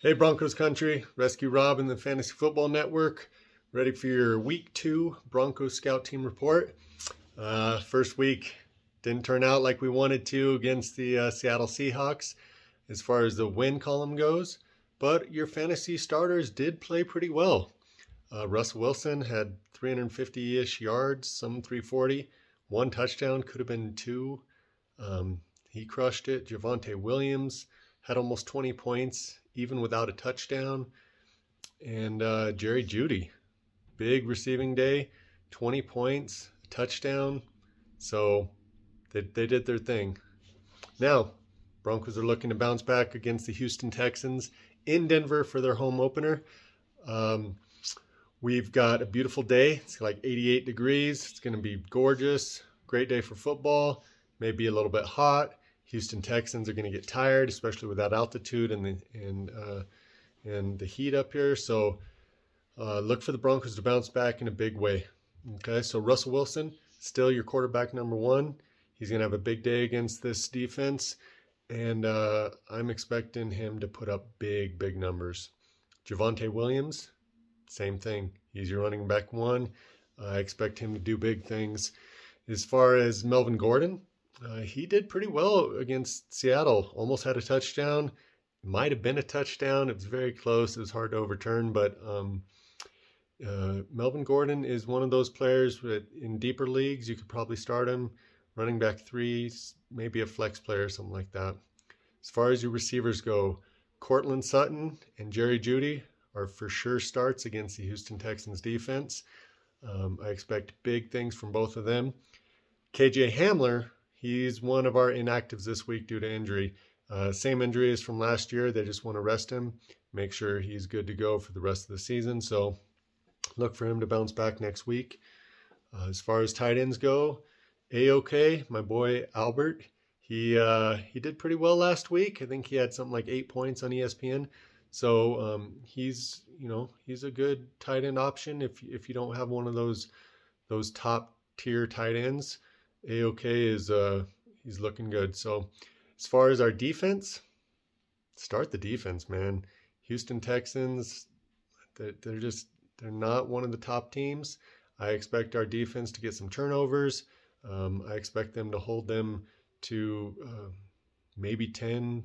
Hey Broncos country, Rescue Rob and the Fantasy Football Network, ready for your Week 2 Broncos Scout Team Report. First week didn't turn out like we wanted to against the Seattle Seahawks as far as the win column goes, but your fantasy starters did play pretty well. Russell Wilson had 350-ish yards, some 340, one touchdown, could have been two. He crushed it. Javonte Williams had almost 20 points, even without a touchdown. And Jerry Jeudy, big receiving day, 20 points, a touchdown. So they did their thing. Now, Broncos are looking to bounce back against the Houston Texans in Denver for their home opener. We've got a beautiful day. It's like 88 degrees. It's going to be gorgeous. Great day for football. Maybe a little bit hot. Houston Texans are going to get tired, especially with that altitude and the heat up here. So look for the Broncos to bounce back in a big way. Okay, so Russell Wilson, still your quarterback number one. He's going to have a big day against this defense, and I'm expecting him to put up big numbers. Javonte Williams, same thing. He's your running back one. I expect him to do big things. As far as Melvin Gordon, he did pretty well against Seattle. Almost had a touchdown. Might have been a touchdown. It was very close. It was hard to overturn, but Melvin Gordon is one of those players that in deeper leagues, you could probably start him. Running back 3, maybe a flex player, something like that. As far as your receivers go, Courtland Sutton and Jerry Jeudy are for sure starts against the Houston Texans defense. I expect big things from both of them. KJ Hamler, he's one of our inactives this week due to injury. Same injury as from last year. They just want to rest him, make sure he's good to go for the rest of the season. So look for him to bounce back next week. As far as tight ends go, A-OK, my boy Albert, he did pretty well last week. I think he had something like 8 points on ESPN. So he's a good tight end option if you don't have one of those top tier tight ends. A-OK is he's looking good. So as far as our defense, start the defense, man. Houston Texans, they're not one of the top teams. I expect our defense to get some turnovers. I expect them to hold them to maybe 10,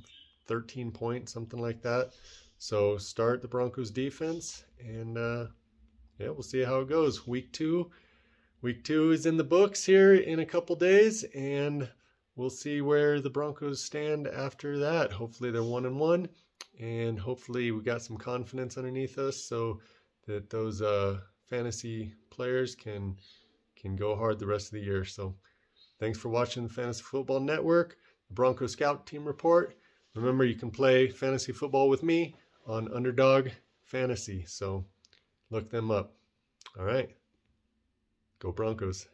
13 points, something like that. So start the Broncos defense, and yeah, we'll see how it goes. Week 2 is in the books here in a couple days, and we'll see where the Broncos stand after that. Hopefully they're 1-1, and hopefully we got some confidence underneath us so that those fantasy players can go hard the rest of the year. So thanks for watching the Fantasy Football Network, the Broncos Scout Team Report. Remember, you can play fantasy football with me on Underdog Fantasy, so look them up. All right. Go Broncos.